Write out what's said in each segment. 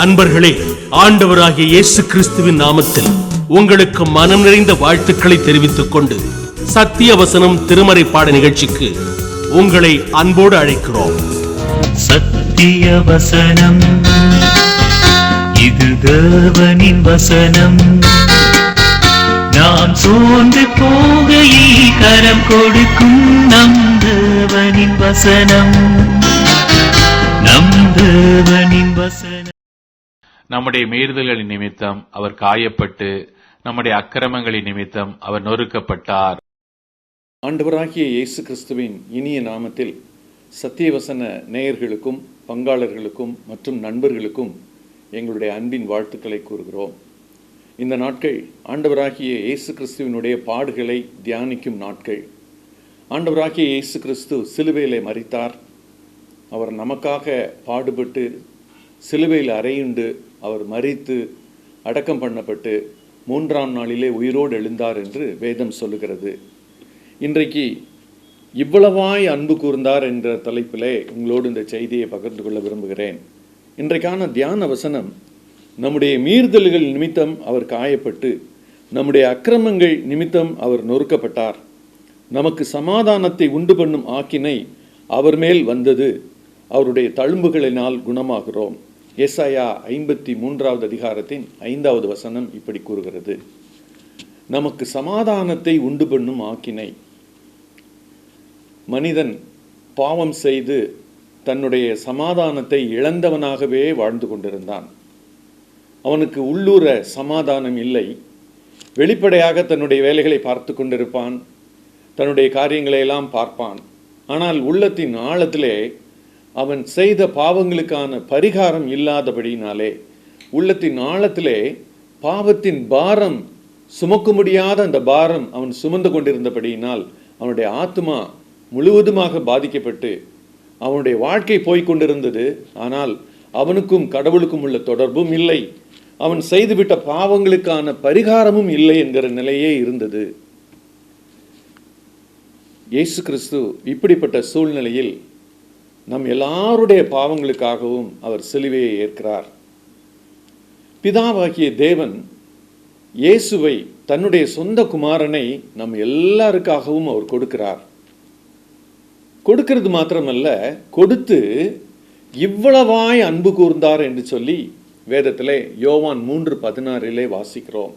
அன்பர்களே, ஆண்டவராகிய இயேசு கிறிஸ்துவின் நாமத்தில் உங்களுக்கு மனம் நிறைந்த வாழ்த்துக்களை தெரிவித்துக் கொண்டு சத்திய வசனம் திருமறை பாட நிகழ்ச்சிக்கு உங்களை அன்போடு அழைக்கிறோம். சத்திய வசனம், இது தேவனின் வசனம். நாம் சோர்ந்து போகையில் கரம் கொடுக்கும் நம் தேவனின் வசனம், நம் தேவனின் வசனம். நம்முடைய மீறுதல்களின் நிமித்தம் அவர் காயப்பட்டு, நம்முடைய அக்கிரமங்களின் நிமித்தம் அவர் நொறுக்கப்பட்டார். ஆண்டவராகிய இயேசு கிறிஸ்துவின் இனிய நாமத்தில் சத்தியவசன நேயர்களுக்கும் பங்காளர்களுக்கும் மற்றும் நண்பர்களுக்கும் எங்களுடைய அன்பின் வாழ்த்துக்களை கூறுகிறோம். இந்த நாட்கள் ஆண்டவராகிய இயேசு கிறிஸ்துவினுடைய பாடுகளை தியானிக்கும் நாட்கள். ஆண்டவராகிய இயேசு கிறிஸ்து சிலுவையிலே மரித்தார். அவர் நமக்காக பாடுபட்டு சிலுவையில் அறையுண்டு அவர் மரித்து அடக்கம் பண்ணப்பட்டு 3ஆம் நாளிலே உயிரோடு எழுந்தார் என்று வேதம் சொல்லுகிறது. இன்றைக்கு இவ்வளவாய் அன்பு கூர்ந்தார் என்ற தலைப்பிலே உங்களோடு இந்த செய்தியை பகிர்ந்து கொள்ள விரும்புகிறேன். இன்றைக்கான தியான வசனம், நம்முடைய மீறுதல்கள் நிமித்தம் அவர் காயப்பட்டு, நம்முடைய அக்கிரமங்கள் நிமித்தம் அவர் நொறுக்கப்பட்டார், நமக்கு சமாதானத்தை உண்டு பண்ணும் ஆக்கினை அவர் மேல் வந்தது, அவருடைய தழும்புகளினால் குணமாகிறோம். ஏசாயா 53வது அதிகாரத்தின் 5வது வசனம் இப்படி கூறுகிறது. நமக்கு சமாதானத்தை உண்டு பண்ணும் ஆக்கினை. மனிதன் பாவம் செய்து தன்னுடைய சமாதானத்தை இழந்தவனாகவே வாழ்ந்து கொண்டிருந்தான். அவனுக்கு உள்ளூர சமாதானம் இல்லை. வெளிப்படையாக தன்னுடைய வேலைகளை பார்த்து கொண்டிருப்பான், தன்னுடைய காரியங்களை எல்லாம் பார்ப்பான். ஆனால் உள்ளத்தின் ஆழத்திலே அவன் செய்த பாவங்களுக்கான பரிகாரம் இல்லாதபடினாலே, உள்ளத்தின் ஆழத்திலே பாவத்தின் பாரம் சுமக்க முடியாத அந்த பாரம் அவன் சுமந்து கொண்டிருந்தபடியினால் அவனுடைய ஆத்மா முழுவதுமாக பாதிக்கப்பட்டு அவனுடைய வாழ்க்கை போய்கொண்டிருந்தது. ஆனால் அவனுக்கும் கடவுளுக்கும் உள்ள தொடர்பும் இல்லை, அவன் செய்துவிட்ட பாவங்களுக்கான பரிகாரமும் இல்லை என்கிற நிலையே இருந்தது. இயேசு கிறிஸ்து இப்படிப்பட்ட சூழ்நிலையில் நம் எல்லாருடைய பாவங்களுக்காகவும் அவர் சிலுவையை ஏற்கிறார். பிதாவாகிய தேவன் இயேசுவை, தன்னுடைய சொந்த குமாரனை நம் எல்லாருக்காகவும் அவர் கொடுக்கிறார். கொடுக்கிறது மாத்திரமல்ல, கொடுத்து இவ்வளவாய் அன்பு கூர்ந்தார் என்று சொல்லி வேதத்திலே யோவான் 3:16 வாசிக்கிறோம்.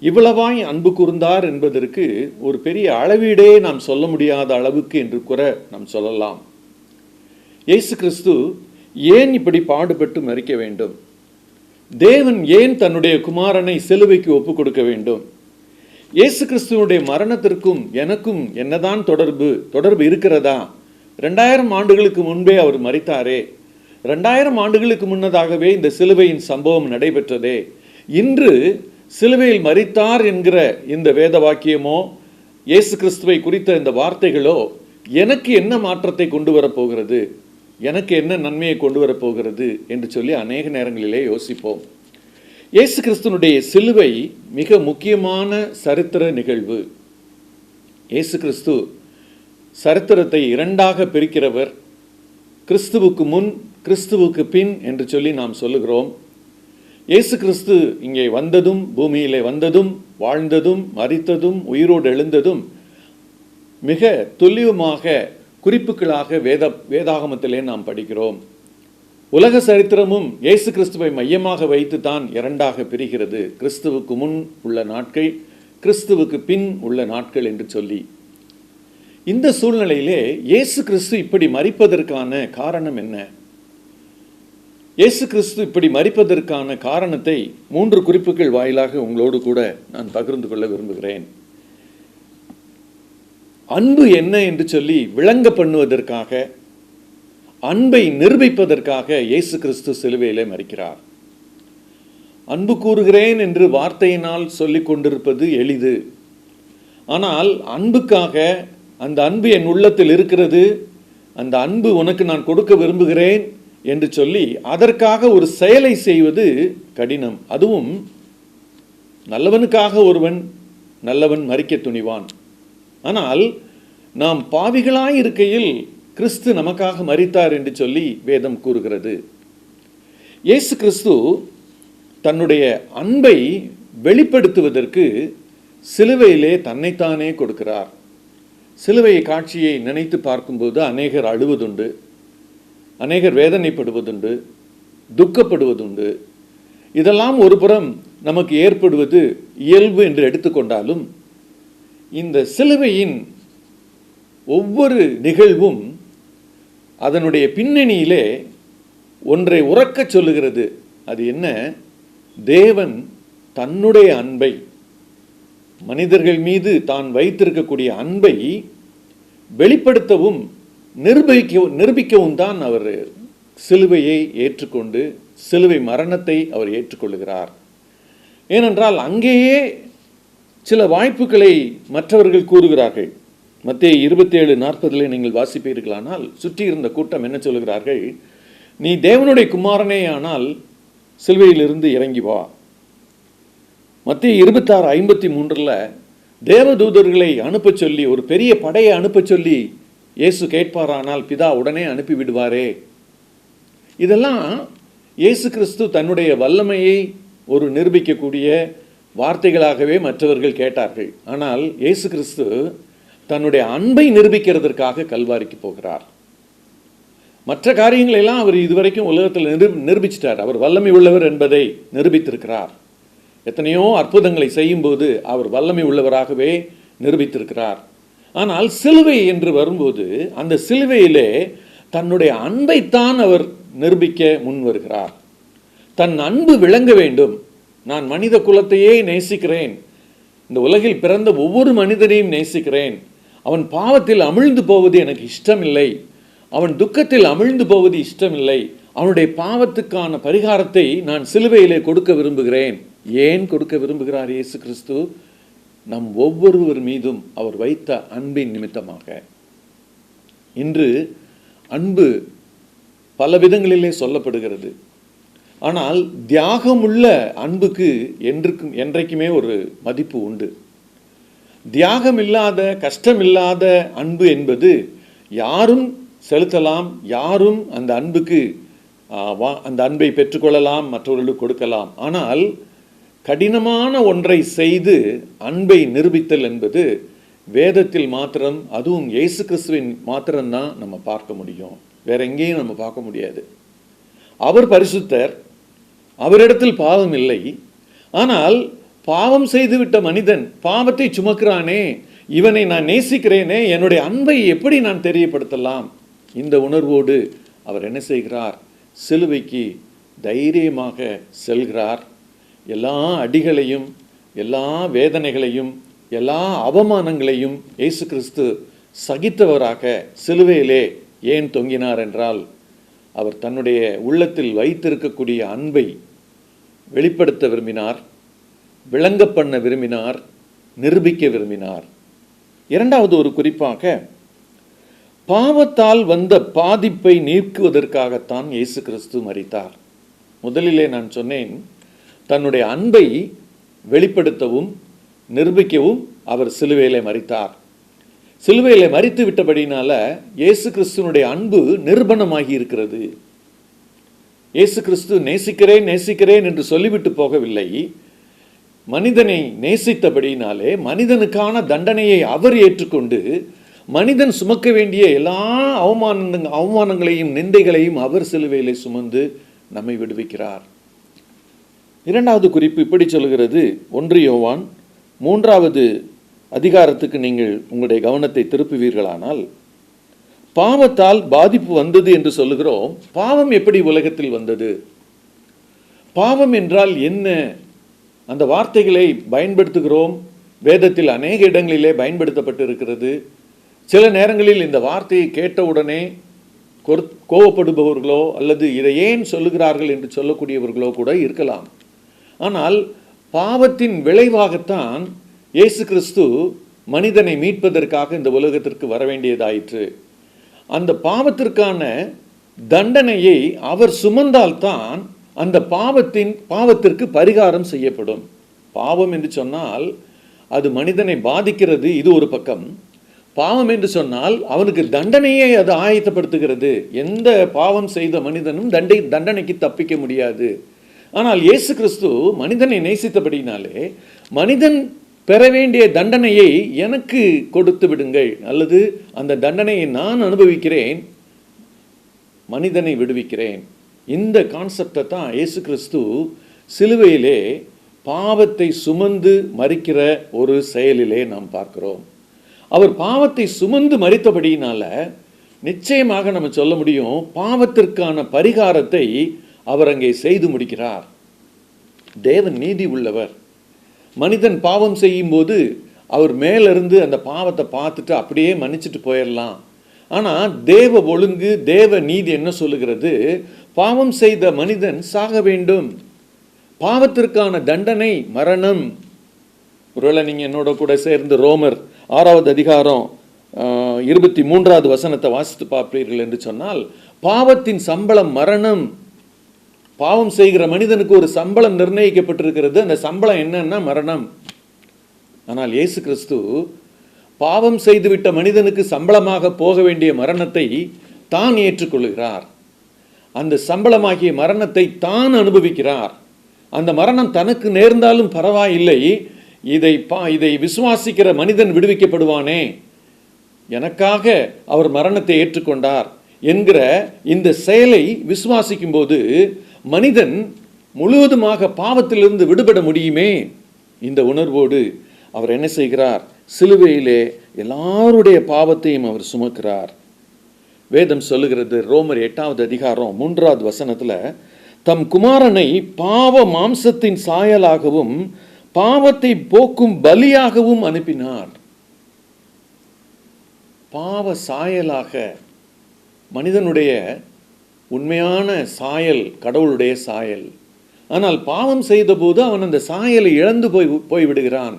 இவ்வளவாய் அன்பு கூர்ந்தார் என்பதற்கு ஒரு பெரிய அளவீடே நாம் சொல்ல முடியாத அளவுக்கு என்று கூட நாம் சொல்லலாம். இயேசு கிறிஸ்து ஏன் இப்படி பாடுபட்டு மரிக்க வேண்டும்? தேவன் ஏன் தன்னுடைய குமாரனை சிலுவைக்கு ஒப்பு கொடுக்க வேண்டும்? இயேசு கிறிஸ்துவனுடைய மரணத்திற்கும் எனக்கும் என்னதான் தொடர்பு இருக்கிறதா? 2000 ஆண்டுகளுக்கு முன்பே அவர் மரித்தாரே, 2000 ஆண்டுகளுக்கு முன்னதாகவே இந்த சிலுவையின் சம்பவம் நடைபெற்றதே. இன்று சிலுவையில் மரித்தார் என்கிற இந்த வேத வாக்கியமோ, இயேசு கிறிஸ்துவை குறித்த இந்த வார்த்தைகளோ எனக்கு என்ன மாற்றத்தை கொண்டு வரப்போகிறது, எனக்கு என்ன நன்மையை கொண்டு வரப்போகிறது என்று சொல்லி அநேக நேரங்களிலே யோசிப்போம். இயேசு கிறிஸ்துவனுடைய சிலுவை மிக முக்கியமான சரித்திர நிகழ்வு. இயேசு கிறிஸ்து சரித்திரத்தை 2ஆக பிரிக்கிறவர். கிறிஸ்துவுக்கு முன், கிறிஸ்துவுக்கு பின் என்று சொல்லி நாம் சொல்லுகிறோம். இயேசு கிறிஸ்து இங்கே வந்ததும், பூமியிலே வந்ததும், வாழ்ந்ததும், மரித்ததும், உயிரோடு எழுந்ததும் மிக துல்லியமாக குறிப்புகளாக வேதாகமத்திலே நாம் படிக்கிறோம். உலக சரித்திரமும் இயேசு கிறிஸ்துவை மையமாக வைத்து தான் 2ஆக பிரிகிறது. கிறிஸ்துவுக்கு முன் உள்ள நாட்கள், கிறிஸ்துவுக்கு பின் உள்ள நாட்கள் என்று சொல்லி. இந்த சூழ்நிலையிலே இயேசு கிறிஸ்து இப்படி மரிப்பதற்கான காரணம் என்ன? இயேசு கிறிஸ்து இப்படி மரிப்பதற்கான காரணத்தை 3 குறிப்புகள் வாயிலாக உங்களோடு கூட நான் பகிர்ந்து கொள்ள விரும்புகிறேன். அன்பு என்ன என்று சொல்லி விளங்க பண்ணுவதற்காக, அன்பை நிரூபிப்பதற்காக இயேசு கிறிஸ்து சிலுவையிலே மரிக்கிறார். அன்பு கூறுகிறேன் என்று வார்த்தையினால் சொல்லிக் கொண்டிருப்பது எளிது. ஆனால் அன்புக்காக, அந்த அன்பு என் உள்ளத்தில் இருக்கிறது, அந்த அன்பு உனக்கு நான் கொடுக்க விரும்புகிறேன் என்று சொல்லி அதற்காக ஒரு செயலை செய்வது கடினம். அதுவும் நல்லவனுக்காக ஒருவன் நல்லவன் மரிக்க துணிவான். ஆனால் நாம் பாவிகளாய் இருக்கையில் கிறிஸ்து நமக்காக மரித்தார் என்று சொல்லி வேதம் கூறுகிறது. இயேசு கிறிஸ்து தன்னுடைய அன்பை வெளிப்படுத்துவதற்கு சிலுவையிலே தன்னைத்தானே கொடுக்கிறார். சிலுவை காட்சியை நினைத்து பார்க்கும்போது அநேகர் அழுவதுண்டு, அநேகர் வேதனைப்படுவதுண்டு, துக்கப்படுவதுண்டு. இதெல்லாம் ஒரு புறம் நமக்கு ஏற்படுவது இயல்பு என்று எடுத்துக்கொண்டாலும், இந்த சிலுவையின் ஒவ்வொரு நிகழ்வும் அதனுடைய பின்னணியிலே ஒன்றை உறக்கச் சொல்லுகிறது. அது என்ன? தேவன் தன்னுடைய அன்பை, மனிதர்கள் மீது தான் வைத்திருக்கக்கூடிய அன்பை வெளிப்படுத்தவும் நிரூபிக்கவும் தான் அவர் சிலுவையை ஏற்றுக்கொண்டு சிலுவை மரணத்தை அவர் ஏற்றுக்கொள்கிறார். ஏனென்றால் அங்கேயே சில வாய்ப்புகளை மற்றவர்கள் கூறுகிறார்கள். மத்தேயு 27:40 நீங்கள் வாசிப்பீர்களானால் சுற்றி இருந்த கூட்டம் என்ன சொல்கிறார்கள்? நீ தேவனுடைய குமாரனே ஆனால் சிலுவையிலிருந்து இறங்கி வா. மத்தேயு 26:53 தேவதூதர்களை அனுப்ப சொல்லி, ஒரு பெரிய படையை அனுப்ப சொல்லி இயேசு கேட்பாரானால் பிதா உடனே அனுப்பி விடுவாரே. இதெல்லாம் இயேசு கிறிஸ்து தன்னுடைய வல்லமையை ஒரு நிரூபிக்கக்கூடிய வார்த்தைகளாகவே மற்றவர்கள் கேட்டார்கள். ஆனால் இயேசு கிறிஸ்து தன்னுடைய அன்பை நிரூபிக்கிறதற்காக கல்வாரிக்கு போகிறார். மற்ற காரியங்களை எல்லாம் அவர் இதுவரைக்கும் உலகத்தில் நிரூபிச்சிட்டார். அவர் வல்லமை உள்ளவர் என்பதை நிரூபித்திருக்கிறார். எத்தனையோ அற்புதங்களை செய்யும்போது அவர் வல்லமை உள்ளவராகவே நிரூபித்திருக்கிறார். ஆனால் சிலுவை என்று வரும்போது அந்த சிலுவையிலே தன்னுடைய அன்பைத்தான் அவர் நிரூபிக்க முன் வருகிறார். தன் அன்பு விளங்க வேண்டும். நான் மனித குலத்தையே நேசிக்கிறேன், இந்த உலகில் பிறந்த ஒவ்வொரு மனிதனையும் நேசிக்கிறேன், அவன் பாவத்தில் அமிழ்ந்து போவது எனக்கு இஷ்டமில்லை, அவன் துக்கத்தில் அமிழ்ந்து போவது இஷ்டமில்லை, அவனுடைய பாவத்துக்கான பரிகாரத்தை நான் சிலுவையிலே கொடுக்க விரும்புகிறேன். ஏன் கொடுக்க விரும்புகிறார் இயேசு கிறிஸ்து? நம் ஒவ்வொருவர் மீதும் அவர் வைத்த அன்பின் நிமித்தமாக. இன்று அன்பு பல விதங்களிலே சொல்லப்படுகிறது. ஆனால் தியாகமுள்ள அன்புக்கு என்றைக்குமே ஒரு மதிப்பு உண்டு. தியாகம் இல்லாத, கஷ்டமில்லாத அன்பு என்பது யாரும் செலுத்தலாம், யாரும் அந்த அன்புக்கு அந்த அன்பை பெற்றுக்கொள்ளலாம், மற்றவர்களுக்கு கொடுக்கலாம். ஆனால் கடினமான ஒன்றை செய்து அன்பை நிரூபித்தல் என்பது வேதத்தில் மாத்திரம், அதுவும் இயேசு கிறிஸ்துவின் மாத்திரம்தான் நம்ம பார்க்க முடியும். வேற எங்கேயும் நம்ம பார்க்க முடியாது. அவர் பரிசுத்தர், அவரிடத்தில் பாவம் இல்லை. ஆனால் பாவம் செய்துவிட்ட மனிதன் பாவத்தை சுமக்கிறானே, இவனை நான் நேசிக்கிறேனே, என்னுடைய அன்பை எப்படி நான் தெரியப்படுத்தலாம்? இந்த உணர்வோடு அவர் என்ன செய்கிறார்? சிலுவைக்கு தைரியமாக செல்கிறார். எல்லா அடிகளையும், எல்லா வேதனைகளையும், எல்லா அவமானங்களையும் இயேசு கிறிஸ்து சகித்தவராக சிலுவையிலே ஏன் தொங்கினார் என்றால், அவர் தன்னுடைய உள்ளத்தில் வைத்திருக்கக்கூடிய அன்பை வெளிப்படுத்த விரும்பினார், விளங்க பண்ண விரும்பினார், நிரூபிக்க விரும்பினார். இரண்டாவது ஒரு குறிப்பாக, பாவத்தால் வந்த பாதிப்பை நீக்குவதற்காகத்தான் இயேசு கிறிஸ்து மரித்தார். முதலிலே நான் சொன்னேன், தன்னுடைய அன்பை வெளிப்படுத்தவும் நிரூபிக்கவும் அவர் சிலுவையிலே மரித்தார். சிலுவையிலே மரித்து விட்டபடினால இயேசு கிறிஸ்துவனுடைய அன்பு நிரூபணமாகி இருக்கிறது. இயேசு கிறிஸ்து நேசிக்கிறேன் நேசிக்கிறேன் என்று சொல்லிவிட்டு போகவில்லை. மனிதனை நேசித்தபடினாலே மனிதனுக்கான தண்டனையை அவர் ஏற்றுக்கொண்டு, மனிதன் சுமக்க வேண்டிய எல்லா அவமானங்களையும் நிந்தைகளையும் அவர் சிலுவையிலே சுமந்து நம்மை விடுவிக்கிறார். இரண்டாவது குறிப்பு இப்படி சொல்கிறது. 1 யோவான் 3வது அதிகாரத்துக்கு நீங்கள் உங்களுடைய கவனத்தை திருப்புவீர்களானால், பாவத்தால் பாதிப்பு வந்தது என்று சொல்லுகிறோம். பாவம் எப்படி உலகத்தில் வந்தது? பாவம் என்றால் என்ன? அந்த வார்த்தைகளை பயன்படுத்துகிறோம். வேதத்தில் அநேக இடங்களிலே பயன்படுத்தப்பட்டு இருக்கிறது. சில நேரங்களில் இந்த வார்த்தையை கேட்டவுடனே கோபப்படுபவர்களோ அல்லது இதை ஏன் சொல்லுகிறார்கள் என்று சொல்லக்கூடியவர்களோ கூட இருக்கலாம். ஆனால் பாவத்தின் விளைவாகத்தான் இயேசு கிறிஸ்து மனிதனை மீட்பதற்காக இந்த உலகத்திற்கு வர வேண்டியதாயிற்று. அந்த பாவத்திற்கான தண்டனையை அவர் சுமந்தால்தான் அந்த பாவத்திற்கு பரிகாரம் செய்யப்படும். பாவம் என்று சொன்னால் அது மனிதனை பாதிக்கிறது, இது ஒரு பக்கம். பாவம் என்று சொன்னால் அவனுக்கு தண்டனையை அது ஆயத்தப்படுத்துகிறது. எந்த பாவம் செய்த மனிதனும் தண்டனைக்கு தப்பிக்க முடியாது. ஆனால் இயேசு கிறிஸ்து மனிதனை நேசித்தபடினாலே மனிதன் பெற வேண்டிய தண்டனையை எனக்கு கொடுத்து விடுங்கள், அல்லது அந்த தண்டனையை நான் அனுபவிக்கிறேன், மனிதனை விடுவிக்கிறேன். இந்த கான்செப்டை தான் இயேசு கிறிஸ்து சிலுவையிலே பாவத்தை சுமந்து மரிக்கிற ஒரு செயலிலே நாம் பார்க்கிறோம். அவர் பாவத்தை சுமந்து மரித்தபடியினால நிச்சயமாக நம்ம சொல்ல முடியும், பாவத்திற்கான பரிகாரத்தை அவர் அங்கே செய்து முடிக்கிறார். தேவன் நீதி உள்ளவர். மனிதன் பாவம் செய்யும் போது அவர் மேலிருந்து அந்த பாவத்தை பார்த்துட்டு அப்படியே மன்னிச்சுட்டு போயிடலாம். ஆனால் தேவ ஒழுங்கு, தேவ நீதி என்ன சொல்லுகிறது? பாவம் செய்த மனிதன் சாக வேண்டும். பாவத்திற்கான தண்டனை மரணம். ஒருவேளை நீங்கள் என்னோட கூட சேர்ந்து ரோமர் 6வது அதிகாரம் 23வது வசனத்தை வாசித்து பார்ப்பீர்கள் என்று சொன்னால், பாவத்தின் சம்பளம் மரணம். பாவம் செய்கிற மனிதனுக்கு ஒரு சம்பளம் நிர்ணயிக்கப்பட்டிருக்கிறது. அந்த சம்பளம் என்னன்னா மரணம். ஆனால் இயேசு கிறிஸ்து பாவம் செய்துவிட்ட மனிதனுக்கு சம்பளமாக போக வேண்டிய மரணத்தை தான் ஏற்றுக்கொள்கிறார். அந்த சம்பளமாகிய மரணத்தை தான் அனுபவிக்கிறார். அந்த மரணம் தனக்கு நேர்ந்தாலும் பரவாயில்லை, இதை விசுவாசிக்கிற மனிதன் விடுவிக்கப்படுவானே, எனக்காக அவர் மரணத்தை ஏற்றுக்கொண்டார் என்கிற இந்த செயலை விசுவாசிக்கும் போது மனிதன் முழுவதுமாக பாவத்திலிருந்து விடுபட முடியுமே. இந்த உணர்வோடு அவர் என்ன செய்கிறார்? சிலுவையிலே எல்லாருடைய பாவத்தையும் அவர் சுமக்கிறார். வேதம் சொல்லுகிறது, ரோமர் 8வது அதிகாரம் 3வது வசனத்துல, தம் குமாரனை பாவ மாம்சத்தின் சாயலாகவும் பாவத்தை போக்கும் பலியாகவும் அனுப்பினார். பாவ சாயலாக, மனிதனுடைய உண்மையான சாயல் கடவுளுடைய சாயல். ஆனால் பாவம் செய்த போது அவன் அந்த சாயலை இழந்து போய்விடுகிறான்.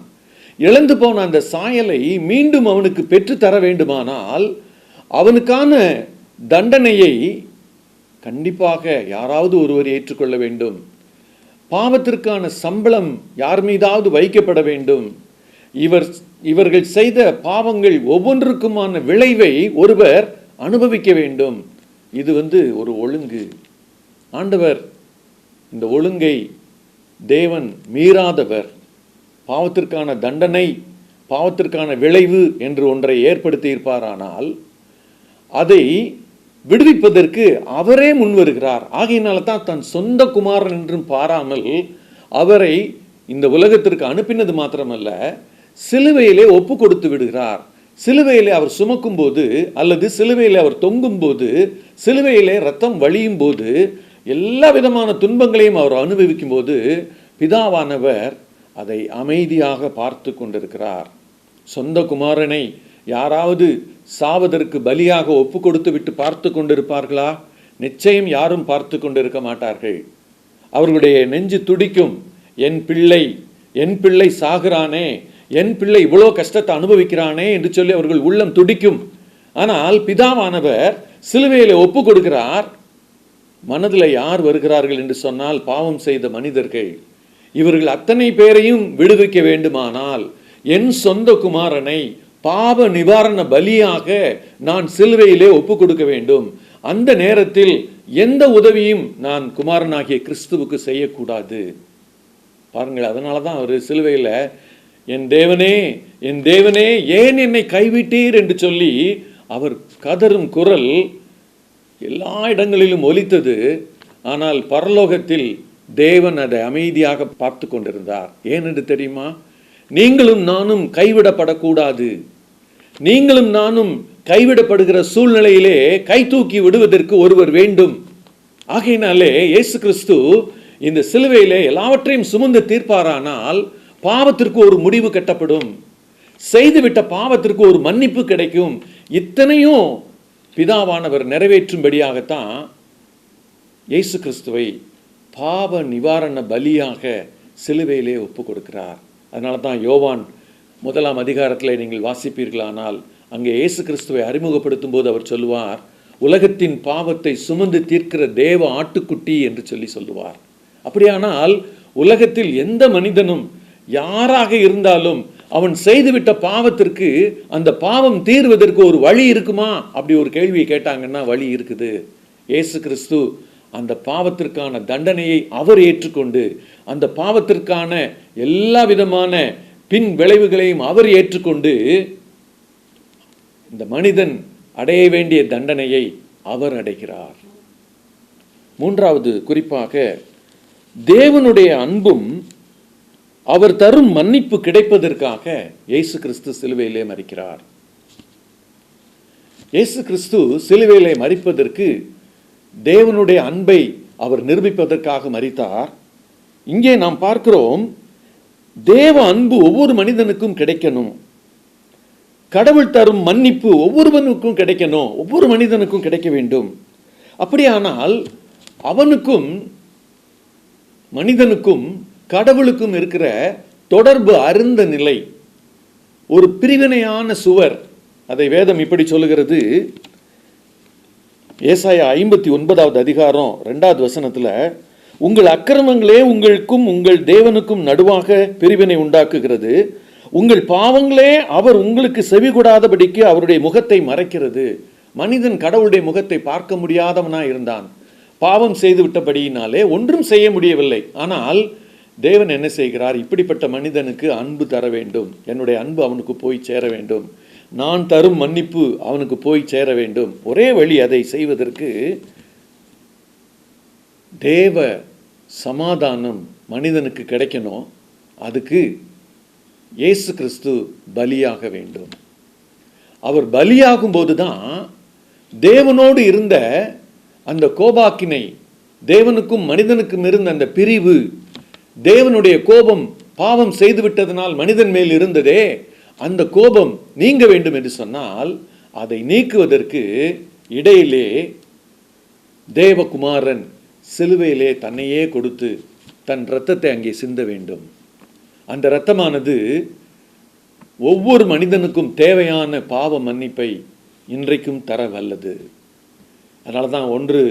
இழந்து போன அந்த சாயலை மீண்டும் அவனுக்கு பெற்று தர வேண்டுமானால் அவனுக்கான தண்டனையை கண்டிப்பாக யாராவது ஒருவர் ஏற்றுக்கொள்ள வேண்டும். பாவத்திற்கான சம்பளம் யார் மீதாவது வைக்கப்பட வேண்டும். இவர்கள் செய்த பாவங்கள் ஒவ்வொன்றுக்குமான விளைவை ஒருவர் அனுபவிக்க வேண்டும். இது ஒரு ஒழுங்கு. ஆண்டவர் இந்த ஒழுங்கை தேவன் மீறாதவர். பாவத்திற்கான தண்டனை, பாவத்திற்கான விளைவு என்று ஒன்றை ஏற்படுத்தி இருப்பாரானால் அதை விடுவிப்பதற்கு அவரே முன் வருகிறார். ஆகையினால தான் தன் சொந்த குமாரன் என்றும் பாராமல் அவரை இந்த உலகத்திற்கு அனுப்பினது மாத்திரமல்ல, சிலுவையிலே ஒப்பு கொடுத்து விடுகிறார். சிலுவையிலே அவர் சுமக்கும் போது, அல்லது சிலுவையிலே அவர் தொங்கும் போது, சிலுவையிலே ரத்தம் வழியும் போது, எல்லா விதமான துன்பங்களையும் அவர் அனுபவிக்கும் போது பிதாவானவர் அதை அமைதியாக பார்த்து கொண்டிருக்கிறார். சொந்த குமாரனை யாராவது சாவதற்கு பலியாக ஒப்பு கொடுத்து விட்டு பார்த்து கொண்டிருப்பார்களா? நிச்சயம் யாரும் பார்த்து கொண்டிருக்க மாட்டார்கள். அவர்களுடைய நெஞ்சு துடிக்கும். என் பிள்ளை சாகிறானே, என் பிள்ளை இவ்வளோ கஷ்டத்தை அனுபவிக்கிறானே என்று சொல்லி அவர்கள் உள்ளம் துடிக்கும். ஆனால் பிதாவானவர் சிலுவையிலே ஒப்பு கொடுக்கிறார். மனதில் யார் வருகிறார்கள் என்று சொன்னால், பாவம் செய்த மனிதர்கள். இவர்கள் அத்தனை பேரையும் விடுவிக்க வேண்டுமானால் என் சொந்த குமாரனை பாவ நிவாரண பலியாக நான் சிலுவையிலே ஒப்பு கொடுக்க வேண்டும். அந்த நேரத்தில் எந்த உதவியும் நான் குமாரனாகிய கிறிஸ்துவுக்கு செய்யக்கூடாது. பாருங்கள், அதனால தான் அவர் சிலுவையில் என் தேவனே ஏன் என்னை கைவிட்டீர் என்று சொல்லி அவர் கதறும் குரல் எல்லா இடங்களிலும் ஒலித்தது. ஆனால் பரலோகத்தில் தேவன் அதை அமைதியாக பார்த்து கொண்டிருந்தார். ஏனென்று தெரியுமா? நீங்களும் நானும் கைவிடப்படக்கூடாது. நீங்களும் நானும் கைவிடப்படுகிற சூழ்நிலையிலே கை தூக்கி விடுவதற்கு ஒருவர் வேண்டும். ஆகையினாலே இயேசு கிறிஸ்து இந்த சிலுவையிலே எல்லாவற்றையும் சுமந்து தீர்ப்பாரானால் பாவத்திற்கு ஒரு முடிவு கட்டப்படும். செய்துவிட்ட பாவத்திற்கு ஒரு மன்னிப்பு கிடைக்கும். இத்தனையும் பிதாவானவர் நிறைவேற்றும்படியாகத்தான் இயேசு கிறிஸ்துவை பாவ நிவாரண பலியாக சிலுவையிலே ஒப்பு கொடுக்கிறார். அதனால தான் யோவான் 1ஆம் அதிகாரத்தில் நீங்கள் வாசிப்பீர்களானால் அங்கே இயேசு கிறிஸ்துவை அறிமுகப்படுத்தும் போது அவர் சொல்லுவார், உலகத்தின் பாவத்தை சுமந்து தீர்க்கிற தேவ ஆட்டுக்குட்டி என்று சொல்லுவார். அப்படியானால் உலகத்தில் எந்த மனிதனும் யாராக இருந்தாலும் அவன் செய்துவிட்ட பாவத்திற்கு அந்த பாவம் தீர்வதற்கு ஒரு வழி இருக்குமா? அப்படி ஒரு கேள்வியை கேட்டாங்கன்னா வழி இருக்குது. இயேசு கிறிஸ்து அந்த பாவத்திற்கான தண்டனையை அவர் ஏற்றுக்கொண்டு அந்த பாவத்திற்கான எல்லா விதமான பின் விளைவுகளையும் அவர் ஏற்றுக்கொண்டு இந்த மனிதன் அடைய வேண்டிய தண்டனையை அவர் அடைகிறார். மூன்றாவது குறிப்பாக, தேவனுடைய அன்பும் அவர் தரும் மன்னிப்பு கிடைப்பதற்காக இயேசு கிறிஸ்து சிலுவையிலே மரிக்கிறார். இயேசு கிறிஸ்து சிலுவையிலே மரிப்பதற்கு தேவனுடைய அன்பை அவர் நிரூபிப்பதற்காக மரித்தார். இங்கே நாம் பார்க்கிறோம், தேவ அன்பு ஒவ்வொரு மனிதனுக்கும் கிடைக்கணும், கடவுள் தரும் மன்னிப்பு ஒவ்வொருவனுக்கும் கிடைக்கணும், ஒவ்வொரு மனிதனுக்கும் கிடைக்க வேண்டும். அப்படியானால் அவனுக்கும் மனிதனுக்கும் கடவுளுக்கும் இருக்கிற தொடர்பு அருந்த நிலை, ஒரு பிரிவினையான சுவர். அதை வேதம் இப்படி சொல்லுகிறது. ஏசாயா 59வது அதிகாரம் 2வது வசனத்துல, உங்கள் அக்கிரமங்களே உங்களுக்கும் உங்கள் தேவனுக்கும் நடுவாக பிரிவினை உண்டாக்குகிறது, உங்கள் பாவங்களே அவர் உங்களுக்கு செவி கொடாதபடிக்கு அவருடைய முகத்தை மறைக்கிறது. மனிதன் கடவுளுடைய முகத்தை பார்க்க முடியாதவனா இருந்தான். பாவம் செய்து விட்டபடியினாலே ஒன்றும் செய்ய முடியவில்லை. ஆனால் தேவன் என்ன செய்கிறார்? இப்படிப்பட்ட மனிதனுக்கு அன்பு தர வேண்டும், என்னுடைய அன்பு அவனுக்கு போய் சேர வேண்டும், நான் தரும் மன்னிப்பு அவனுக்கு போய் சேர வேண்டும். ஒரே வழி அதை செய்வதற்கு, தேவ சமாதானம் மனிதனுக்கு கிடைக்கணும். அதுக்கு இயேசு கிறிஸ்து பலியாக வேண்டும். அவர் பலியாகும் போதுதான் தேவனோடு இருந்த அந்த கோபாக்கினை, தேவனுக்கும் மனிதனுக்கும் இருந்த அந்த பிரிவு, தேவனுடைய கோபம் பாவம் செய்து விட்டதனால் மனிதன் மேல் இருந்ததே, அந்த கோபம் நீங்க வேண்டும் என்று சொன்னால், அதை நீக்குவதற்கு இடையிலே தேவகுமாரன் சிலுவையிலே தன்னையே கொடுத்து தன் இரத்தத்தை அங்கே சிந்த வேண்டும். அந்த இரத்தமானது ஒவ்வொரு மனிதனுக்கும் தேவையான பாவ மன்னிப்பை இன்றைக்கும் தர வல்லது. அதனால்தான் 1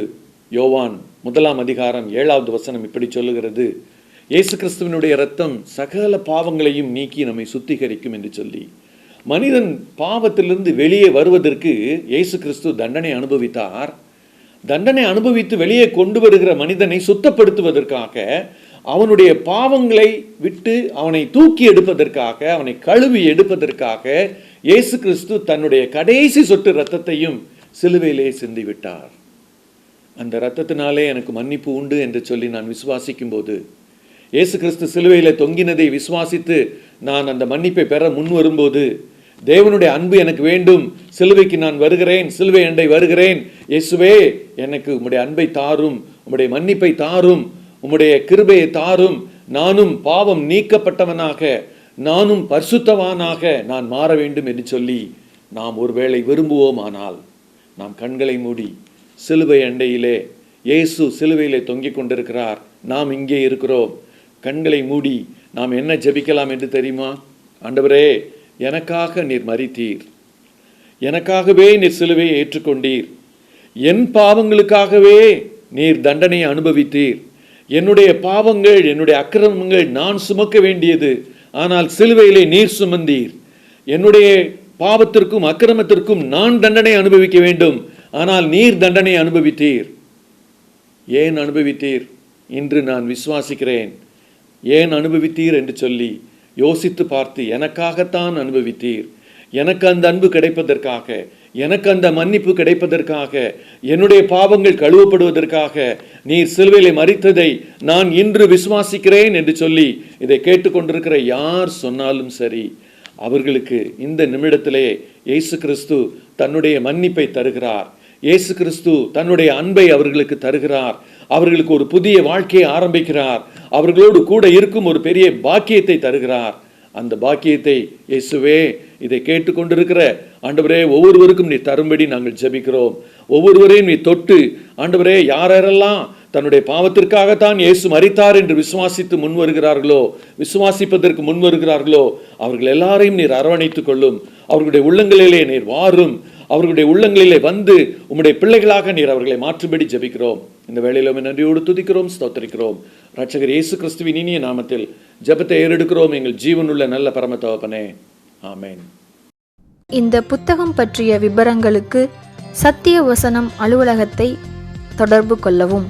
யோவான் 1ஆம் அதிகாரம் 7வது வசனம் இப்படி சொல்லுகிறது, இயேசு கிறிஸ்துவினுடைய இரத்தம் சகல பாவங்களையும் நீக்கி நம்மை சுத்திகரிக்கும் என்று சொல்லி. மனிதன் பாவத்திலிருந்து வெளியே வருவதற்கு இயேசு கிறிஸ்து தண்டனை அனுபவித்தார். தண்டனை அனுபவித்து வெளியே கொண்டு வருகிற மனிதனை சுத்தப்படுத்துவதற்காக, அவனுடைய பாவங்களை விட்டு அவனை தூக்கி எடுப்பதற்காக, அவனை கழுவி எடுப்பதற்காக இயேசு கிறிஸ்து தன்னுடைய கடைசி சொட்டு இரத்தத்தையும் சிலுவையிலே சிந்தி விட்டார். அந்த இரத்தத்தினாலே எனக்கு மன்னிப்பு உண்டு என்று சொல்லி நான் விசுவாசிக்கும் போது, இயேசு கிறிஸ்து சிலுவையிலே தொங்கினதை விசுவாசித்து நான் அந்த மன்னிப்பை பெற முன் வரும்போது, தேவனுடைய அன்பு எனக்கு வேண்டும், சிலுவைக்கு நான் வருகிறேன், சிலுவை அண்டை வருகிறேன், இயேசுவே எனக்கு உம்முடைய அன்பை தாரும், உம்முடைய மன்னிப்பை தாரும், உம்முடைய கிருபையை தாரும், நானும் பாவம் நீக்கப்பட்டவனாக, நானும் பரிசுத்தவானாக நான் மாற வேண்டும் என்று சொல்லி நாம் ஒருவேளை விரும்புவோமானால், நாம் கண்களை மூடி சிலுவை அண்டையிலே இயேசு சிலுவையிலே தொங்கிக் கொண்டிருக்கிறார், நாம் இங்கே இருக்கிறோம், கண்களை மூடி நாம் என்ன ஜெபிக்கலாம் என்று தெரியுமா? ஆண்டவரே, எனக்காக நீர் மரித்தீர், எனக்காகவே நீர் சிலுவையை ஏற்றுக்கொண்டீர், என் பாவங்களுக்காகவே நீர் தண்டனையை அனுபவித்தீர், என்னுடைய பாவங்கள் என்னுடைய அக்கிரமங்கள் நான் சுமக்க வேண்டியது, ஆனால் சிலுவையிலே நீர் சுமந்தீர், என்னுடைய பாவத்திற்கும் அக்கிரமத்திற்கும் நான் தண்டனை அனுபவிக்க வேண்டும், ஆனால் நீர் தண்டனை அனுபவித்தீர். ஏன் அனுபவித்தீர்? இன்று நான் விசுவாசிக்கிறேன். ஏன் அனுபவித்தீர் என்று சொல்லி யோசித்து பார்த்து, எனக்காகத்தான் அனுபவித்தீர், எனக்கு அந்த அன்பு கிடைப்பதற்காக, எனக்கு அந்த மன்னிப்பு கிடைப்பதற்காக, என்னுடைய பாவங்கள் கழுவப்படுவதற்காக நீர் சிலுவையிலே மரித்ததை நான் இன்று விசுவாசிக்கிறேன் என்று சொல்லி இதை கேட்டுக்கொண்டிருக்கிற யார் சொன்னாலும் சரி, அவர்களுக்கு இந்த நிமிடத்திலே இயேசு கிறிஸ்து தன்னுடைய மன்னிப்பை தருகிறார். இயேசு கிறிஸ்து தன்னுடைய அன்பை அவர்களுக்கு தருகிறார். அவர்களுக்கு ஒரு புதிய வாழ்க்கையை ஆரம்பிக்கிறார். அவர்களோடு கூட இருக்கும் ஒரு பெரிய பாக்கியத்தை தருகிறார். அந்த பாக்கியத்தை இயேசுவே, இதை கேட்டுக்கொண்டிருக்கிற ஆண்டவரே, ஒவ்வொருவருக்கும் நீ தரும்படி நாங்கள் ஜெபிக்கிறோம். ஒவ்வொருவரையும் நீ தொட்டு ஆண்டவரே, யாரெல்லாம் தன்னுடைய பாவத்திற்காகத்தான் இயேசு மரித்தார் என்று விசுவாசிப்பதற்கு முன் வருகிறார்களோ அவர்கள் எல்லாரையும் நீர் அரவணைத்துக் கொள்ளும். அவர்களுடைய உள்ளங்களிலே நீர் வாரும். அவர்களுடைய உள்ளங்களிலே வந்து உம்முடைய பிள்ளைகளாக நீர் அவர்களை மாற்றும்படி ஜெபிக்கிறோம். இந்த வேளையிலும் நன்றியோடு துதிக்கிறோம், ஸ்தோத்திரிக்கிறோம். இரட்சகர் இயேசு கிறிஸ்துவின் இனிய நாமத்தில் ஜெபத்தை ஏறெடுக்கிறோம் எங்கள் ஜீவனுள்ள நல்ல பரம தகப்பனே, ஆமென். இந்த புத்தகம் பற்றிய விபரங்களுக்கு சத்திய வசனம் அலுவலகத்தை தொடர்பு கொள்ளவும்.